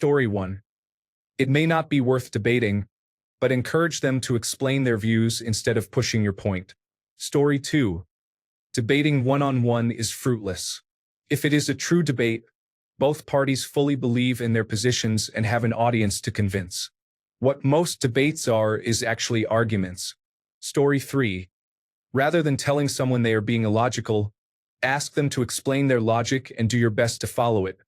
Story 1. It may not be worth debating, but encourage them to explain their views instead of pushing your point. Story 2. Debating one-on-one is fruitless. If it is a true debate, both parties fully believe in their positions and have an audience to convince. What most debates are is actually arguments. Story 3. Rather than telling someone they are being illogical, ask them to explain their logic and do your best to follow it,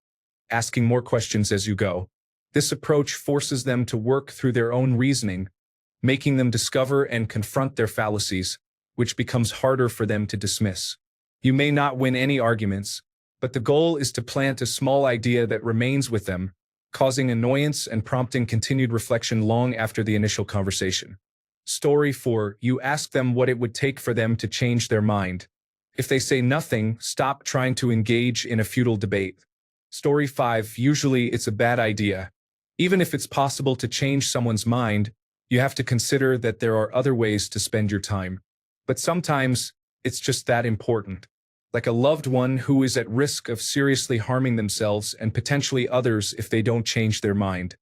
asking more questions as you go. This approach forces them to work through their own reasoning, making them discover and confront their fallacies, which becomes harder for them to dismiss. You may not win any arguments, but the goal is to plant a small idea that remains with them, causing annoyance and prompting continued reflection long after the initial conversation. Story 4. You ask them what it would take for them to change their mind. If they say nothing, stop trying to engage in a futile debate. Story 5. Usually it's a bad idea. Even if it's possible to change someone's mind, you have to consider that there are other ways to spend your time. But sometimes, it's just that important. Like a loved one who is at risk of seriously harming themselves and potentially others if they don't change their mind.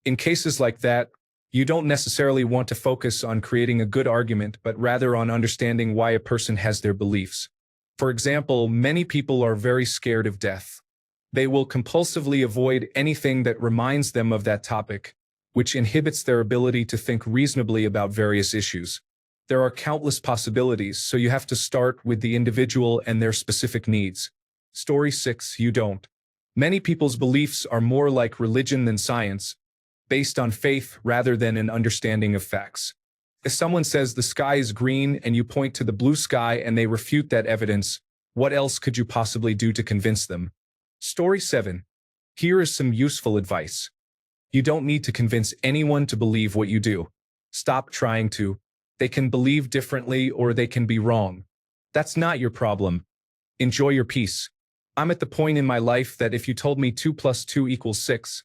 In cases like that, you don't necessarily want to focus on creating a good argument, but rather on understanding why a person has their beliefs. For example, many people are very scared of death. They will compulsively avoid anything that reminds them of that topic, which inhibits their ability to think reasonably about various issues. There are countless possibilities, so you have to start with the individual and their specific needs. Story 6. You don't. Many people's beliefs are more like religion than science, based on faith rather than an understanding of facts. If someone says the sky is green and you point to the blue sky and they refute that evidence, what else could you possibly do to convince them? Story 7. Here is some useful advice. You don't need to convince anyone to believe what you do. Stop trying to. They can believe differently or they can be wrong. That's not your problem. Enjoy your peace. I'm at the point in my life that if you told me 2 + 2 = 6,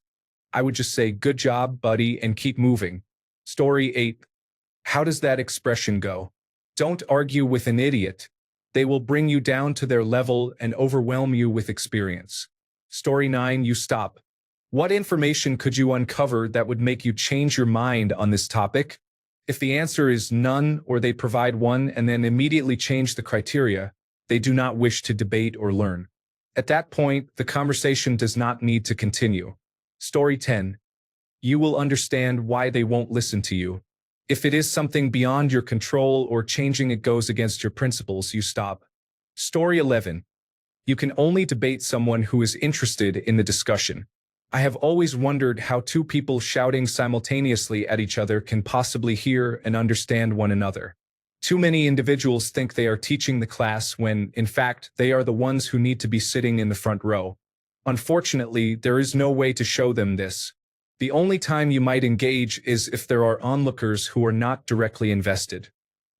I would just say, good job, buddy, and keep moving. Story 8. How does that expression go? Don't argue with an idiot. They will bring you down to their level and overwhelm you with experience. Story 9. You stop. What information could you uncover that would make you change your mind on this topic? If the answer is none, or they provide one and then immediately change the criteria, they do not wish to debate or learn. At that point, the conversation does not need to continue. Story 10. You will understand why they won't listen to you. If it is something beyond your control or changing it goes against your principles, you stop. Story 11. You can only debate someone who is interested in the discussion. I have always wondered how two people shouting simultaneously at each other can possibly hear and understand one another. Too many individuals think they are teaching the class when, in fact, they are the ones who need to be sitting in the front row. Unfortunately, there is no way to show them this. The only time you might engage is if there are onlookers who are not directly invested.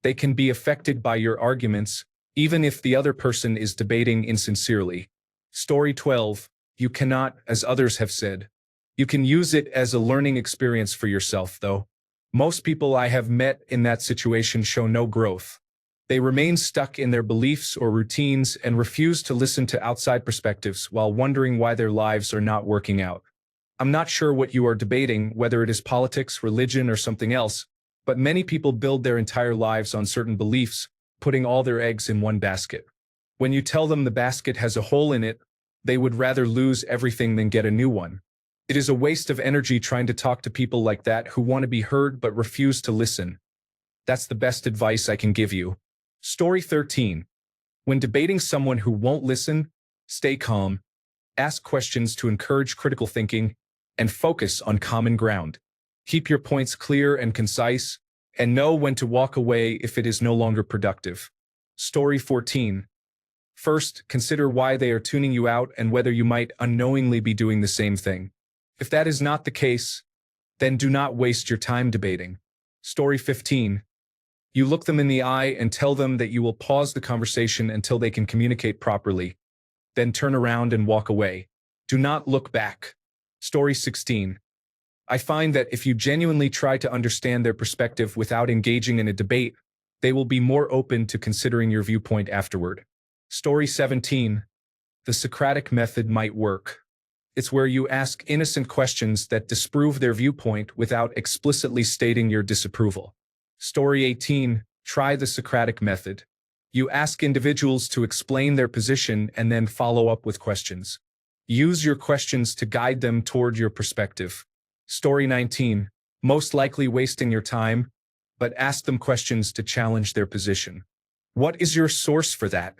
They can be affected by your arguments, even if the other person is debating insincerely. Story 12. You cannot, as others have said. You can use it as a learning experience for yourself, though. Most people I have met in that situation show no growth. They remain stuck in their beliefs or routines and refuse to listen to outside perspectives while wondering why their lives are not working out. I'm not sure what you are debating, whether it is politics, religion, or something else, but many people build their entire lives on certain beliefs, putting all their eggs in one basket. When you tell them the basket has a hole in it, they would rather lose everything than get a new one. It is a waste of energy trying to talk to people like that who want to be heard but refuse to listen. That's the best advice I can give you. Story 13. When debating someone who won't listen, stay calm, ask questions to encourage critical thinking, and focus on common ground. Keep your points clear and concise, and know when to walk away if it is no longer productive. Story 14. First, consider why they are tuning you out and whether you might unknowingly be doing the same thing. If that is not the case, then do not waste your time debating. Story 15. You look them in the eye and tell them that you will pause the conversation until they can communicate properly. Then turn around and walk away. Do not look back. Story 16. I find that if you genuinely try to understand their perspective without engaging in a debate, they will be more open to considering your viewpoint afterward. Story 17. The Socratic method might work. It's where you ask innocent questions that disprove their viewpoint without explicitly stating your disapproval. Story 18. Try the Socratic method. You ask individuals to explain their position and then follow up with questions. Use your questions to guide them toward your perspective. Story 19. Most likely wasting your time, but ask them questions to challenge their position. What is your source for that?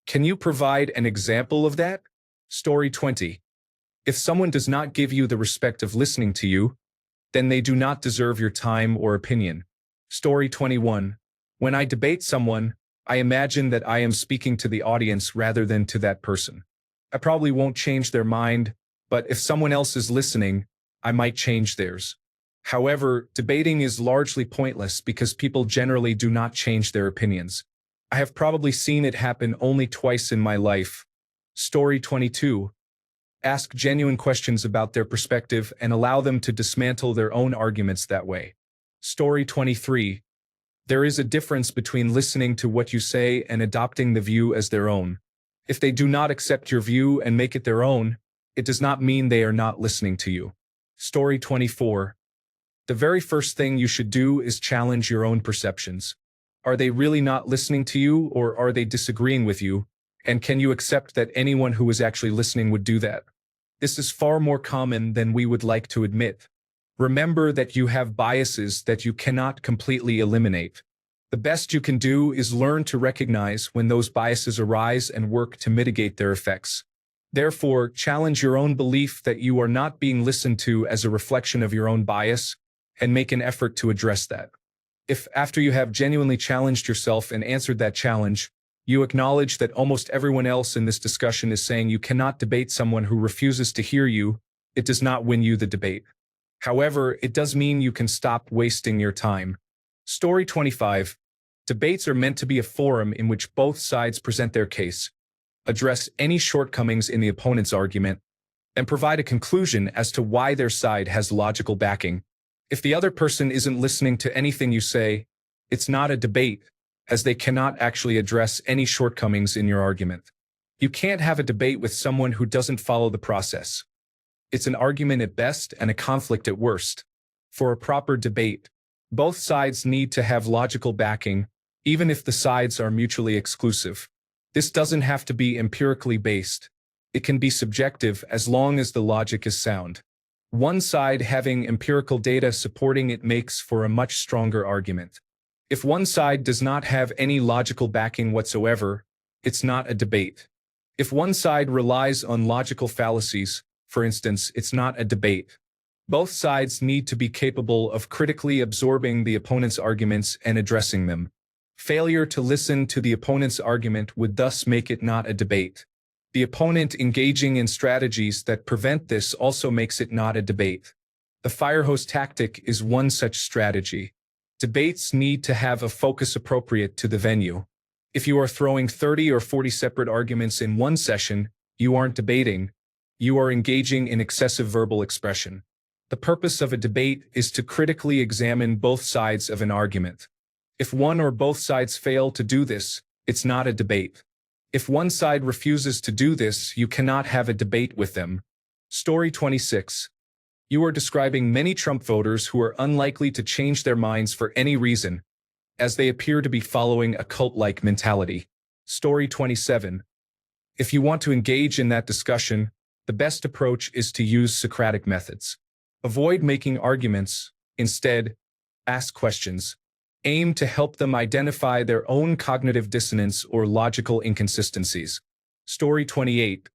Can you provide an example of that? Story 20. If someone does not give you the respect of listening to you, then they do not deserve your time or opinion. Story 21. When I debate someone, I imagine that I am speaking to the audience rather than to that person. I probably won't change their mind, but if someone else is listening, I might change theirs. However, debating is largely pointless because people generally do not change their opinions. I have probably seen it happen only twice in my life. Story 22. Ask genuine questions about their perspective and allow them to dismantle their own arguments that way. Story 23. There is a difference between listening to what you say and adopting the view as their own. If they do not accept your view and make it their own, it does not mean they are not listening to you. Story 24. The very first thing you should do is challenge your own perceptions. Are they really not listening to you, or are they disagreeing with you? And can you accept that anyone who is actually listening would do that? This is far more common than we would like to admit. Remember that you have biases that you cannot completely eliminate. The best you can do is learn to recognize when those biases arise and work to mitigate their effects. Therefore, challenge your own belief that you are not being listened to as a reflection of your own bias, and make an effort to address that. If, after you have genuinely challenged yourself and answered that challenge, you acknowledge that almost everyone else in this discussion is saying you cannot debate someone who refuses to hear you, it does not win you the debate. However, it does mean you can stop wasting your time. Story 25. Debates are meant to be a forum in which both sides present their case, address any shortcomings in the opponent's argument, and provide a conclusion as to why their side has logical backing. If the other person isn't listening to anything you say, it's not a debate, as they cannot actually address any shortcomings in your argument. You can't have a debate with someone who doesn't follow the process. It's an argument at best and a conflict at worst. For a proper debate, both sides need to have logical backing, even if the sides are mutually exclusive. This doesn't have to be empirically based. It can be subjective as long as the logic is sound. One side having empirical data supporting it makes for a much stronger argument. If one side does not have any logical backing whatsoever, it's not a debate. If one side relies on logical fallacies, for instance, it's not a debate. Both sides need to be capable of critically absorbing the opponent's arguments and addressing them. Failure to listen to the opponent's argument would thus make it not a debate. The opponent engaging in strategies that prevent this also makes it not a debate. The fire hose tactic is one such strategy. Debates need to have a focus appropriate to the venue. If you are throwing 30 or 40 separate arguments in one session, you aren't debating. You are engaging in excessive verbal expression. The purpose of a debate is to critically examine both sides of an argument. If one or both sides fail to do this, it's not a debate. If one side refuses to do this, you cannot have a debate with them. Story 26. You are describing many Trump voters who are unlikely to change their minds for any reason, as they appear to be following a cult-like mentality. Story 27. If you want to engage in that discussion, the best approach is to use Socratic methods. Avoid making arguments. Instead, ask questions. Aim to help them identify their own cognitive dissonance or logical inconsistencies. Story 28.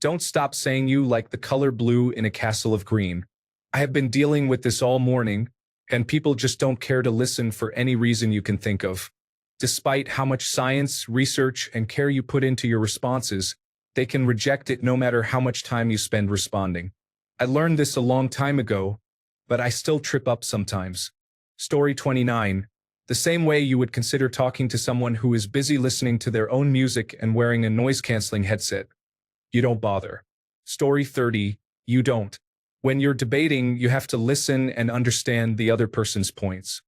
Don't stop saying you like the color blue in a castle of green. I have been dealing with this all morning, and people just don't care to listen for any reason you can think of. Despite how much science, research, and care you put into your responses, they can reject it no matter how much time you spend responding. I learned this a long time ago, but I still trip up sometimes. Story 29. The same way you would consider talking to someone who is busy listening to their own music and wearing a noise-canceling headset. You don't bother. Story 30. You don't. When you're debating, you have to listen and understand the other person's points.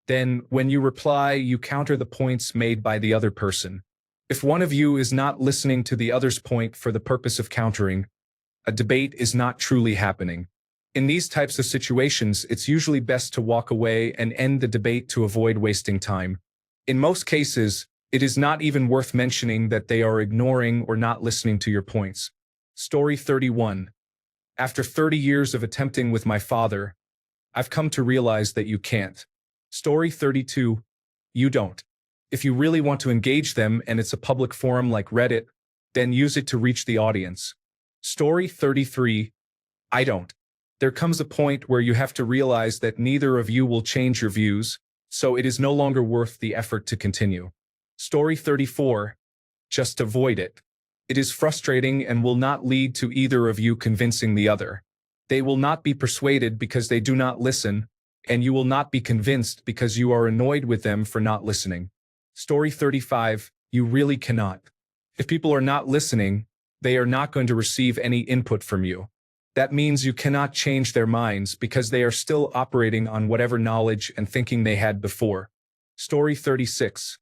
Then, when you reply, you counter the points made by the other person. If one of you is not listening to the other's point for the purpose of countering, a debate is not truly happening. In these types of situations, it's usually best to walk away and end the debate to avoid wasting time. In most cases, it is not even worth mentioning that they are ignoring or not listening to your points. Story 31. After 30 years of attempting with my father, I've come to realize that you can't. Story 32. You don't. If you really want to engage them and it's a public forum like Reddit, then use it to reach the audience. Story 33. I don't. There comes a point where you have to realize that neither of you will change your views, so it is no longer worth the effort to continue. Story 34. Just avoid it. It is frustrating and will not lead to either of you convincing the other. They will not be persuaded because they do not listen, and you will not be convinced because you are annoyed with them for not listening. Story 35. You really cannot. If people are not listening, they are not going to receive any input from you. That means you cannot change their minds because they are still operating on whatever knowledge and thinking they had before. Story 36.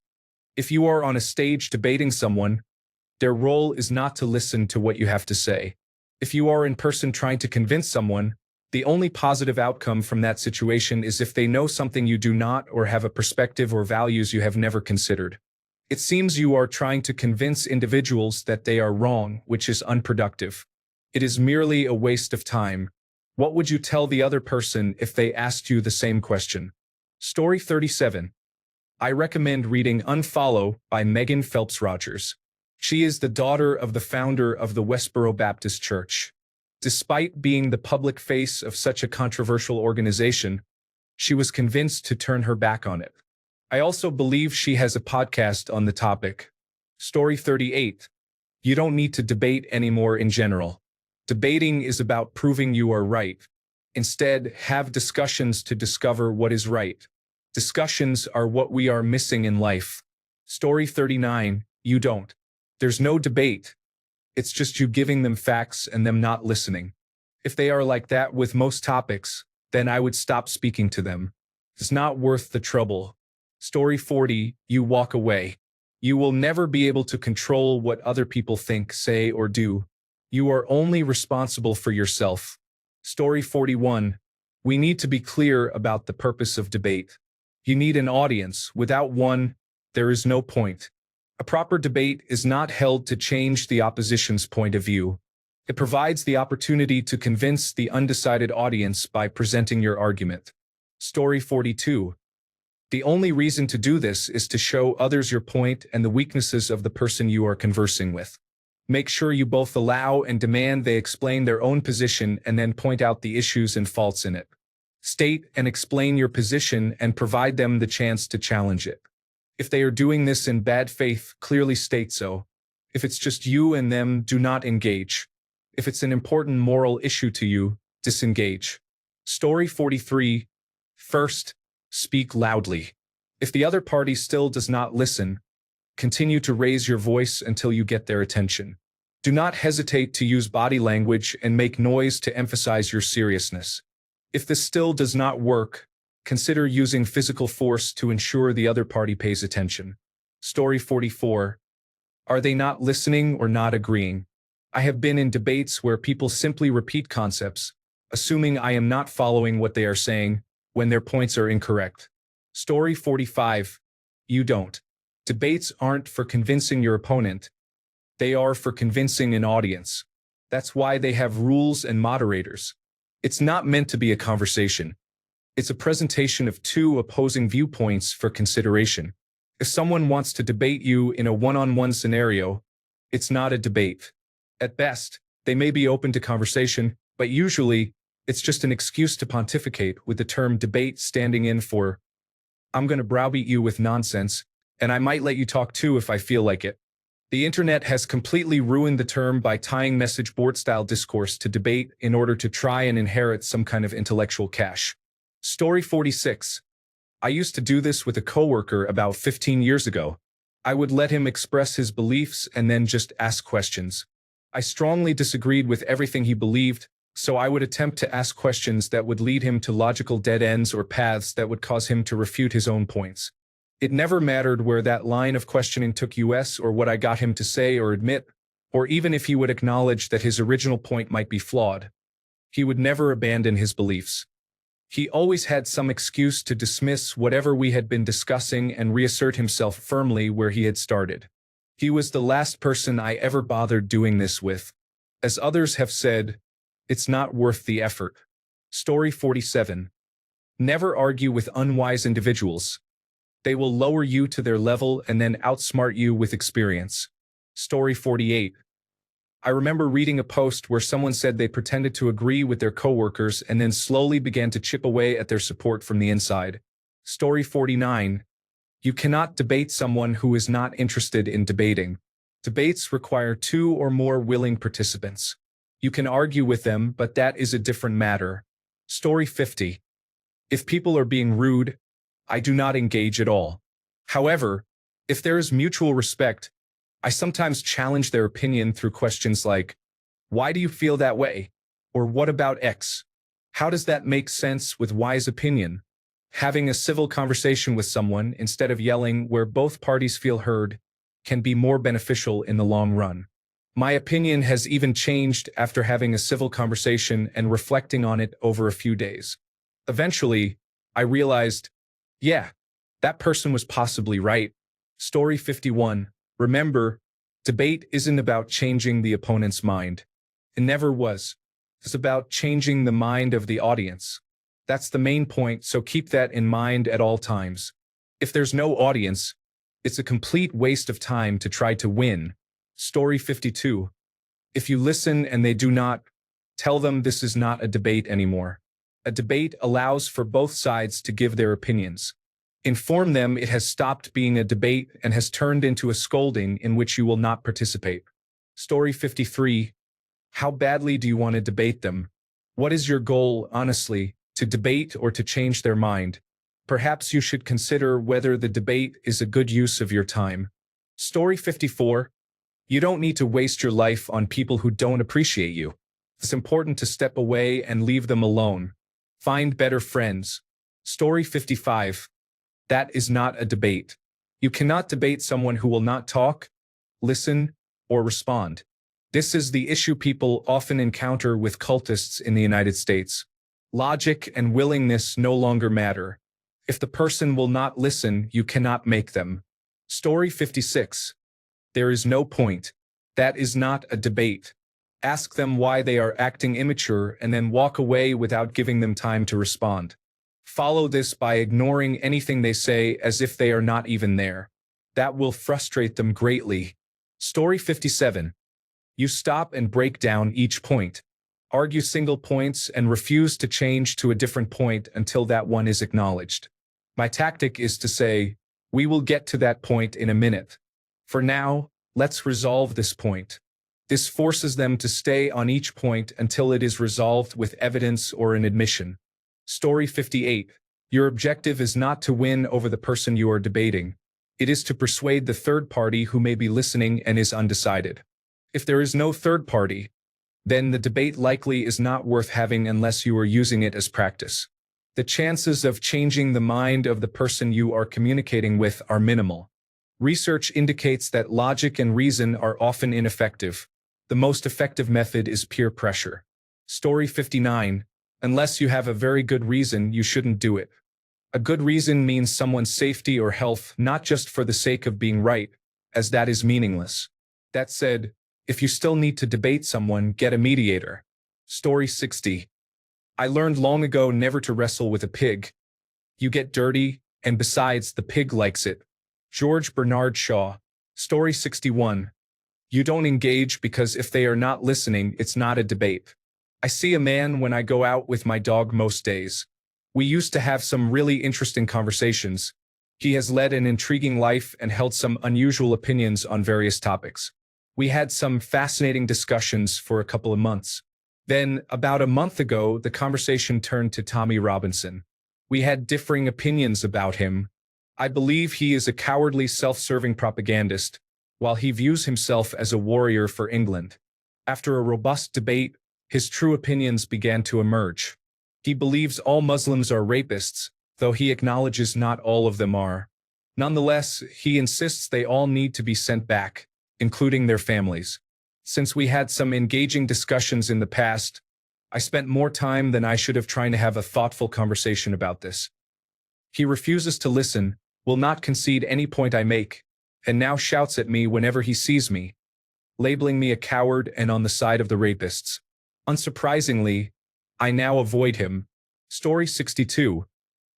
If you are on a stage debating someone, their role is not to listen to what you have to say. If you are in person trying to convince someone, the only positive outcome from that situation is if they know something you do not or have a perspective or values you have never considered. It seems you are trying to convince individuals that they are wrong, which is unproductive. It is merely a waste of time. What would you tell the other person if they asked you the same question? Story 37. I recommend reading Unfollow by Megan Phelps Rogers. She is the daughter of the founder of the Westboro Baptist Church. Despite being the public face of such a controversial organization, she was convinced to turn her back on it. I also believe she has a podcast on the topic. Story 38. You don't need to debate anymore in general. Debating is about proving you are right. Instead, have discussions to discover what is right. Discussions are what we are missing in life. Story 39. You don't. There's no debate. It's just you giving them facts and them not listening. If they are like that with most topics, then I would stop speaking to them. It's not worth the trouble. Story 40. You walk away. You will never be able to control what other people think, say, or do. You are only responsible for yourself. Story 41. We need to be clear about the purpose of debate. You need an audience. Without one, there is no point. A proper debate is not held to change the opposition's point of view. It provides the opportunity to convince the undecided audience by presenting your argument. Story 42. The only reason to do this is to show others your point and the weaknesses of the person you are conversing with. Make sure you both allow and demand they explain their own position and then point out the issues and faults in it. State and explain your position and provide them the chance to challenge it. If they are doing this in bad faith, clearly state so. If it's just you and them, do not engage. If it's an important moral issue to you, disengage. Story 43. First, speak loudly. If the other party still does not listen, continue to raise your voice until you get their attention. Do not hesitate to use body language and make noise to emphasize your seriousness. If this still does not work, consider using physical force to ensure the other party pays attention. Story 44. Are they not listening or not agreeing? I have been in debates where people simply repeat concepts, assuming I am not following what they are saying, when their points are incorrect. Story 45. You don't. Debates aren't for convincing your opponent. They are for convincing an audience. That's why they have rules and moderators. It's not meant to be a conversation. It's a presentation of two opposing viewpoints for consideration. If someone wants to debate you in a one-on-one scenario, it's not a debate. At best, they may be open to conversation, but usually, it's just an excuse to pontificate, with the term debate standing in for, I'm going to browbeat you with nonsense, and I might let you talk too if I feel like it. The internet has completely ruined the term by tying message board-style discourse to debate in order to try and inherit some kind of intellectual cash. Story 46. I used to do this with a coworker about 15 years ago. I would let him express his beliefs and then just ask questions. I strongly disagreed with everything he believed, so I would attempt to ask questions that would lead him to logical dead ends or paths that would cause him to refute his own points. It never mattered where that line of questioning took us or what I got him to say or admit. or even if he would acknowledge that his original point might be flawed, he would never abandon his beliefs. He always had some excuse to dismiss whatever we had been discussing and reassert himself firmly where he had started. He was the last person I ever bothered doing this with. As others have said, it's not worth the effort. Story 47. Never argue with unwise individuals. They will lower you to their level and then outsmart you with experience. Story 48. I remember reading a post where someone said they pretended to agree with their coworkers and then slowly began to chip away at their support from the inside. Story 49. You cannot debate someone who is not interested in debating. Debates require 2 or more willing participants. You can argue with them, but that is a different matter. Story 50. If people are being rude, I do not engage at all. However, if there is mutual respect, I sometimes challenge their opinion through questions like, why do you feel that way? Or what about X? How does that make sense with Y's opinion? Having a civil conversation with someone instead of yelling where both parties feel heard can be more beneficial in the long run. My opinion has even changed after having a civil conversation and reflecting on it over a few days. Eventually, I realized, yeah, that person was possibly right. Story 51. Remember, debate isn't about changing the opponent's mind. It never was. It's about changing the mind of the audience. That's the main point, so keep that in mind at all times. If there's no audience, it's a complete waste of time to try to win. Story 52. If you listen and they do not, tell them this is not a debate anymore. A debate allows for both sides to give their opinions. Inform them it has stopped being a debate and has turned into a scolding in which you will not participate. Story 53. How badly do you want to debate them? What is your goal, honestly, to debate or to change their mind? Perhaps you should consider whether the debate is a good use of your time. Story 54. You don't need to waste your life on people who don't appreciate you. It's important to step away and leave them alone. Find better friends. Story 55. That is not a debate. You cannot debate someone who will not talk, listen, or respond. This is the issue people often encounter with cultists in the United States. Logic and willingness no longer matter. If the person will not listen, you cannot make them. Story 56. There is no point. That is not a debate. Ask them why they are acting immature and then walk away without giving them time to respond. Follow this by ignoring anything they say as if they are not even there. That will frustrate them greatly. Story 57. You stop and break down each point. Argue single points and refuse to change to a different point until that one is acknowledged. My tactic is to say, we will get to that point in a minute. For now, let's resolve this point. This forces them to stay on each point until it is resolved with evidence or an admission. Story 58. Your objective is not to win over the person you are debating. It is to persuade the third party who may be listening and is undecided. If there is no third party, then the debate likely is not worth having unless you are using it as practice. The chances of changing the mind of the person you are communicating with are minimal. Research indicates that logic and reason are often ineffective. The most effective method is peer pressure. Story 59. Unless you have a very good reason, you shouldn't do it. A good reason means someone's safety or health, not just for the sake of being right, as that is meaningless. That said, if you still need to debate someone, get a mediator. Story 60. I learned long ago never to wrestle with a pig. You get dirty, and besides, the pig likes it. George Bernard Shaw. Story 61. You don't engage because if they are not listening, it's not a debate. I see a man when I go out with my dog most days. We used to have some really interesting conversations. He has led an intriguing life and held some unusual opinions on various topics. We had some fascinating discussions for a couple of months. Then, about a month ago, the conversation turned to Tommy Robinson. We had differing opinions about him. I believe he is a cowardly, self-serving propagandist, while he views himself as a warrior for England. After a robust debate, his true opinions began to emerge. He believes all Muslims are rapists, though he acknowledges not all of them are. Nonetheless, he insists they all need to be sent back, including their families. Since we had some engaging discussions in the past, I spent more time than I should have trying to have a thoughtful conversation about this. He refuses to listen, will not concede any point I make, and now shouts at me whenever he sees me, labeling me a coward and on the side of the rapists. Unsurprisingly, I now avoid him. Story 62.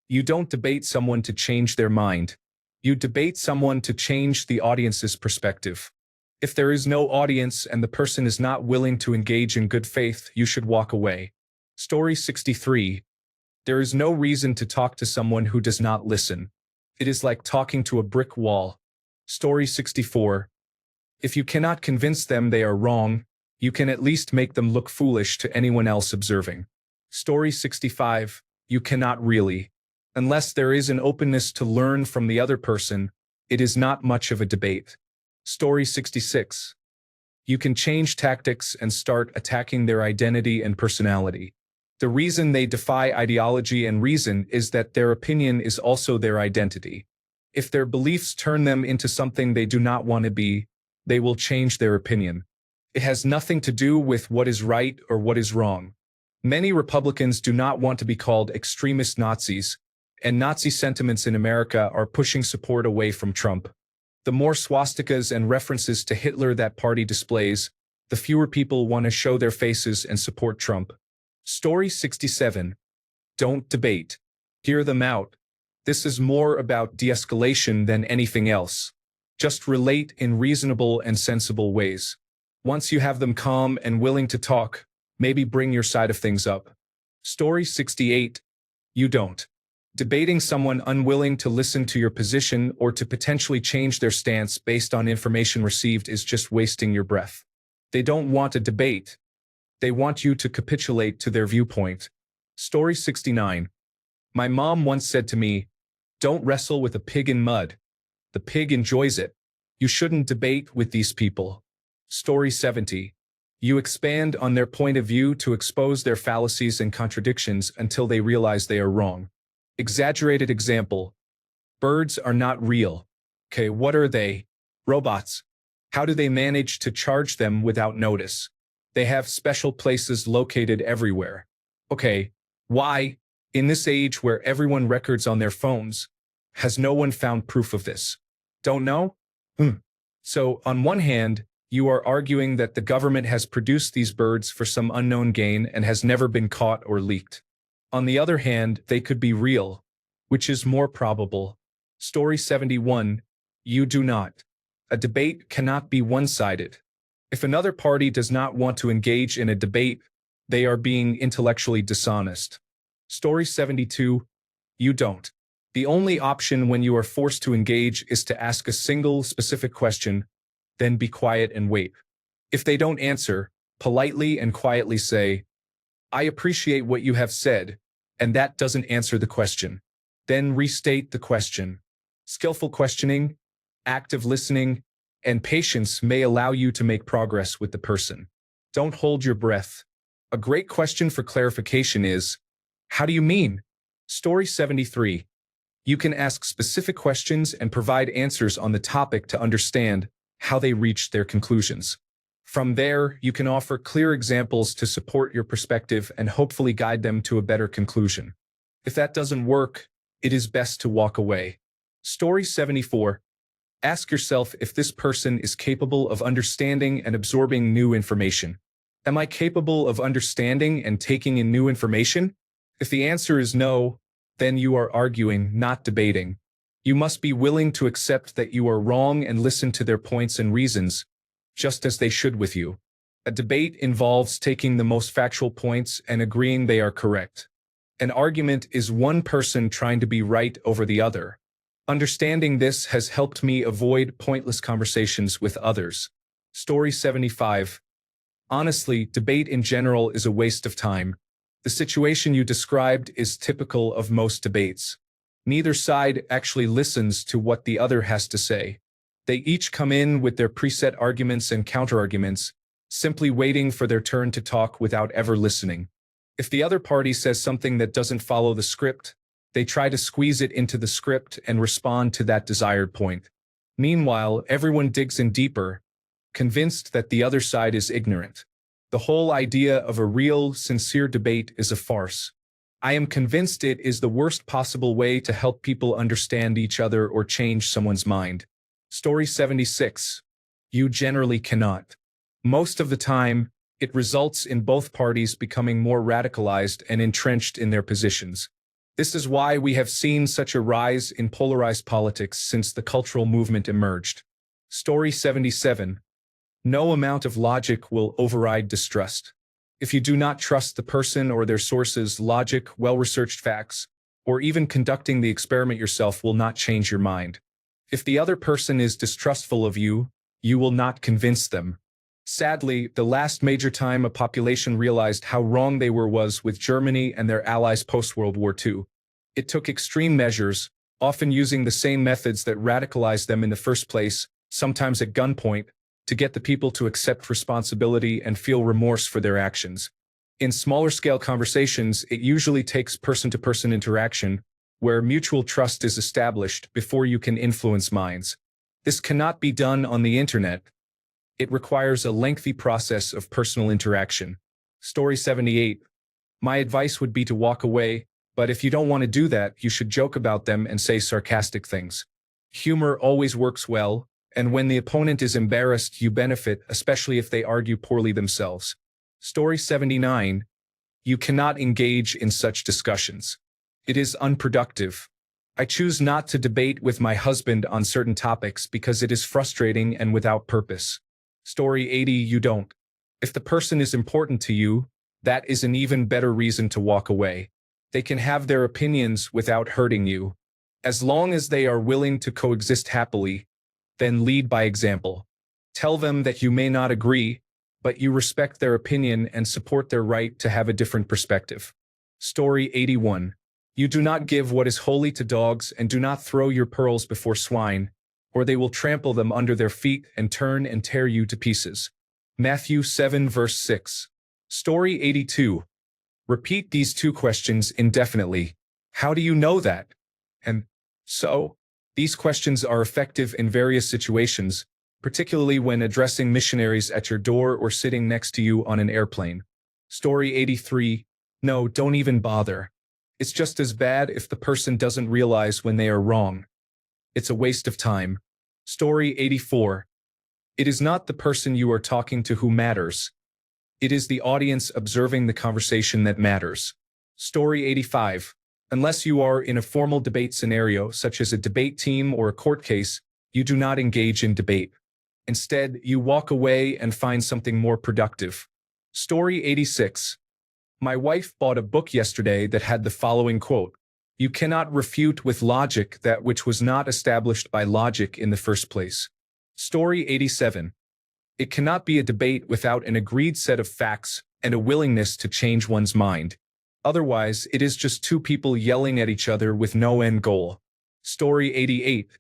You don't debate someone to change their mind. You debate someone to change the audience's perspective. If there is no audience and the person is not willing to engage in good faith, you should walk away. Story 63. There is no reason to talk to someone who does not listen. It is like talking to a brick wall. Story 64. If you cannot convince them they are wrong, you can at least make them look foolish to anyone else observing. Story 65. You cannot really. Unless there is an openness to learn from the other person, it is not much of a debate. Story 66. You can change tactics and start attacking their identity and personality. The reason they defy ideology and reason is that their opinion is also their identity. If their beliefs turn them into something they do not want to be, they will change their opinion. It has nothing to do with what is right or what is wrong. Many Republicans do not want to be called extremist Nazis, and Nazi sentiments in America are pushing support away from Trump. The more swastikas and references to Hitler that party displays, the fewer people want to show their faces and support Trump. Story 67. Don't debate. Hear them out. This is more about de-escalation than anything else. Just relate in reasonable and sensible ways. Once you have them calm and willing to talk, maybe bring your side of things up. Story 68. You don't. Debating someone unwilling to listen to your position or to potentially change their stance based on information received is just wasting your breath. They don't want a debate. They want you to capitulate to their viewpoint. Story 69. My mom once said to me, "Don't wrestle with a pig in mud. The pig enjoys it. You shouldn't debate with these people." Story 70. You expand on their point of view to expose their fallacies and contradictions until they realize they are wrong. Exaggerated example. Birds are not real. Okay, what are they? Robots. How do they manage to charge them without notice? They have special places located everywhere. Okay, why, in this age where everyone records on their phones, has no one found proof of this? Don't know? So, on one hand, you are arguing that the government has produced these birds for some unknown gain and has never been caught or leaked. On the other hand, they could be real, which is more probable. Story 71. You do not. A debate cannot be one-sided. If another party does not want to engage in a debate, they are being intellectually dishonest. Story 72. You don't. The only option when you are forced to engage is to ask a single, specific question, then be quiet and wait. If they don't answer, politely and quietly say, "I appreciate what you have said," and that doesn't answer the question. Then restate the question. Skillful questioning, active listening, and patience may allow you to make progress with the person. Don't hold your breath. A great question for clarification is, "How do you mean?" Story 73. You can ask specific questions and provide answers on the topic to understand how they reached their conclusions. From there, you can offer clear examples to support your perspective and hopefully guide them to a better conclusion. If that doesn't work, it is best to walk away. Story 74. Ask yourself if this person is capable of understanding and absorbing new information. Am I capable of understanding and taking in new information? If the answer is no, then you are arguing, not debating. You must be willing to accept that you are wrong and listen to their points and reasons, just as they should with you. A debate involves taking the most factual points and agreeing they are correct. An argument is one person trying to be right over the other. Understanding this has helped me avoid pointless conversations with others. Story 75. Honestly, debate in general is a waste of time. The situation you described is typical of most debates. Neither side actually listens to what the other has to say. They each come in with their preset arguments and counterarguments, simply waiting for their turn to talk without ever listening. If the other party says something that doesn't follow the script, they try to squeeze it into the script and respond to that desired point. Meanwhile, everyone digs in deeper, convinced that the other side is ignorant. The whole idea of a real, sincere debate is a farce. I am convinced it is the worst possible way to help people understand each other or change someone's mind. Story 76. You generally cannot. Most of the time, it results in both parties becoming more radicalized and entrenched in their positions. This is why we have seen such a rise in polarized politics since the cultural movement emerged. Story 77. No amount of logic will override distrust. If you do not trust the person or their sources, logic, well-researched facts, or even conducting the experiment yourself will not change your mind. If the other person is distrustful of you, you will not convince them. Sadly, the last major time a population realized how wrong they were was with Germany and their allies post-World War II. It took extreme measures, often using the same methods that radicalized them in the first place, sometimes at gunpoint, to get the people to accept responsibility and feel remorse for their actions. In smaller-scale conversations, it usually takes person-to-person interaction, where mutual trust is established before you can influence minds. This cannot be done on the internet. It requires a lengthy process of personal interaction. Story 78. My advice would be to walk away, but if you don't want to do that, you should joke about them and say sarcastic things. Humor always works well, and when the opponent is embarrassed, you benefit, especially if they argue poorly themselves. Story 79. You cannot engage in such discussions. It is unproductive. I choose not to debate with my husband on certain topics because it is frustrating and without purpose. Story 80. You don't. If the person is important to you, that is an even better reason to walk away. They can have their opinions without hurting you. As long as they are willing to coexist happily, then lead by example. Tell them that you may not agree, but you respect their opinion and support their right to have a different perspective. Story 81. You do not give what is holy to dogs and do not throw your pearls before swine, or they will trample them under their feet and turn and tear you to pieces. Matthew 7 verse 6. Story 82. Repeat these two questions indefinitely. How do you know that? And so? These questions are effective in various situations, particularly when addressing missionaries at your door or sitting next to you on an airplane. Story 83. No, don't even bother. It's just as bad if the person doesn't realize when they are wrong. It's a waste of time. Story 84. It is not the person you are talking to who matters. It is the audience observing the conversation that matters. Story 85. Unless you are in a formal debate scenario, such as a debate team or a court case, you do not engage in debate. Instead, you walk away and find something more productive. Story 86. My wife bought a book yesterday that had the following quote: "You cannot refute with logic that which was not established by logic in the first place." Story 87. It cannot be a debate without an agreed set of facts and a willingness to change one's mind. Otherwise, it is just two people yelling at each other with no end goal. Story 88.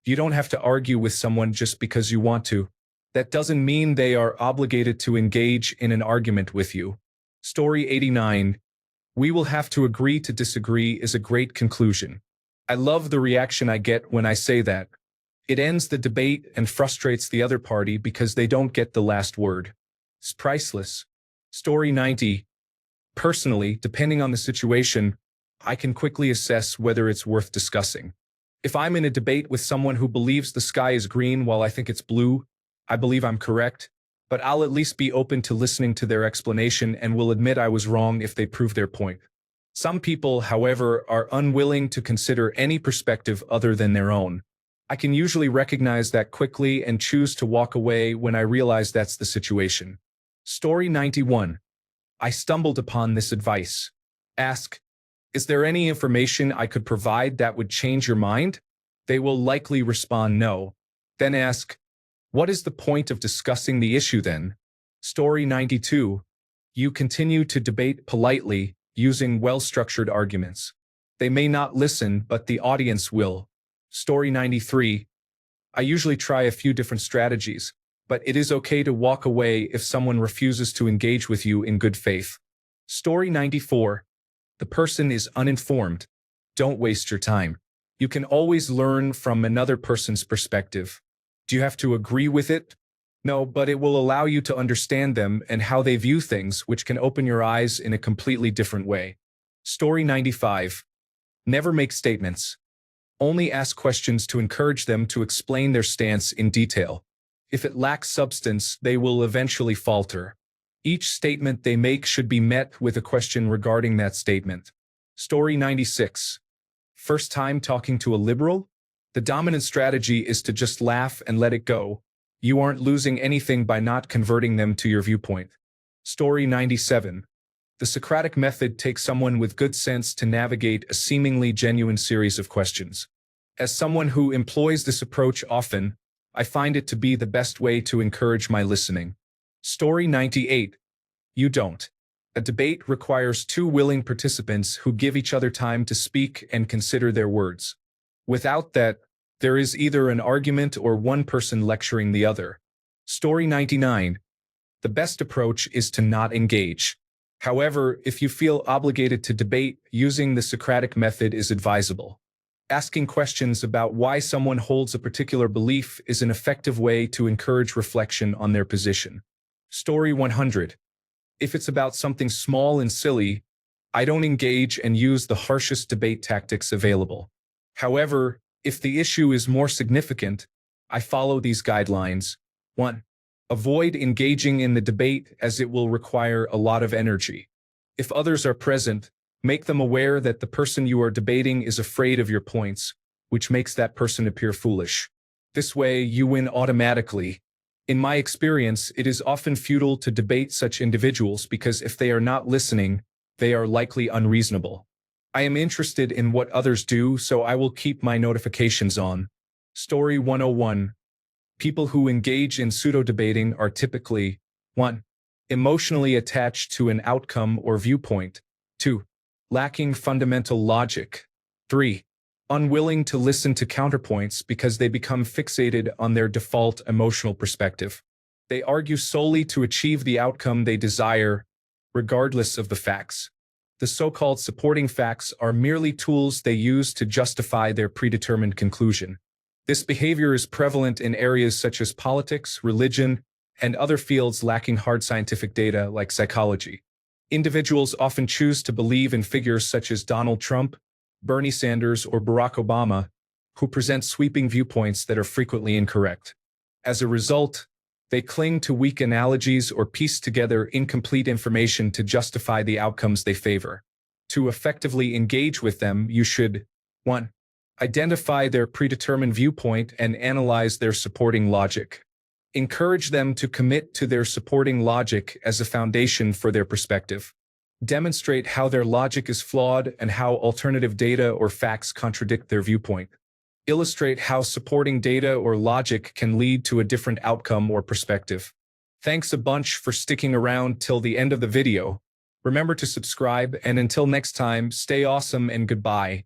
You don't have to argue with someone just because you want to. That doesn't mean they are obligated to engage in an argument with you. Story 89. We will have to agree to disagree is a great conclusion. I love the reaction I get when I say that. It ends the debate and frustrates the other party because they don't get the last word. It's priceless. Story 90. Personally, depending on the situation, I can quickly assess whether it's worth discussing. If I'm in a debate with someone who believes the sky is green while I think it's blue, I believe I'm correct, but I'll at least be open to listening to their explanation and will admit I was wrong if they prove their point. Some people, however, are unwilling to consider any perspective other than their own. I can usually recognize that quickly and choose to walk away when I realize that's the situation. Story 91. I stumbled upon this advice. Ask, is there any information I could provide that would change your mind? They will likely respond no. Then ask, what is the point of discussing the issue then? Story 92. You continue to debate politely, using well-structured arguments. They may not listen, but the audience will. Story 93. I usually try a few different strategies, but it is okay to walk away if someone refuses to engage with you in good faith. Story 94. The person is uninformed. Don't waste your time. You can always learn from another person's perspective. Do you have to agree with it? No, but it will allow you to understand them and how they view things, which can open your eyes in a completely different way. Story 95. Never make statements. Only ask questions to encourage them to explain their stance in detail. If it lacks substance, they will eventually falter. Each statement they make should be met with a question regarding that statement. Story 96. First time talking to a liberal? The dominant strategy is to just laugh and let it go. You aren't losing anything by not converting them to your viewpoint. Story 97. The Socratic method takes someone with good sense to navigate a seemingly genuine series of questions. As someone who employs this approach often, I find it to be the best way to encourage my listening. Story 98. You don't. A debate requires two willing participants who give each other time to speak and consider their words. Without that, there is either an argument or one person lecturing the other. Story 99. The best approach is to not engage. However, if you feel obligated to debate, using the Socratic method is advisable. Asking questions about why someone holds a particular belief is an effective way to encourage reflection on their position. Story 100. If it's about something small and silly, I don't engage and use the harshest debate tactics available. However, if the issue is more significant, I follow these guidelines. 1. Avoid engaging in the debate as it will require a lot of energy. If others are present, make them aware that the person you are debating is afraid of your points, which makes that person appear foolish. This way, you win automatically. In my experience, it is often futile to debate such individuals because if they are not listening, they are likely unreasonable. I am interested in what others do, so I will keep my notifications on. Story 101. People who engage in pseudo-debating are typically 1. Emotionally attached to an outcome or viewpoint. 2. Lacking fundamental logic. 3. Unwilling to listen to counterpoints because they become fixated on their default emotional perspective. They argue solely to achieve the outcome they desire, regardless of the facts. The so-called supporting facts are merely tools they use to justify their predetermined conclusion. This behavior is prevalent in areas such as politics, religion, and other fields lacking hard scientific data like psychology. Individuals often choose to believe in figures such as Donald Trump, Bernie Sanders, or Barack Obama, who present sweeping viewpoints that are frequently incorrect. As a result, they cling to weak analogies or piece together incomplete information to justify the outcomes they favor. To effectively engage with them, you should 1. Identify their predetermined viewpoint and analyze their supporting logic. Encourage them to commit to their supporting logic as a foundation for their perspective. Demonstrate how their logic is flawed and how alternative data or facts contradict their viewpoint. Illustrate how supporting data or logic can lead to a different outcome or perspective. Thanks a bunch for sticking around till the end of the video. Remember to subscribe, and until next time, stay awesome and goodbye.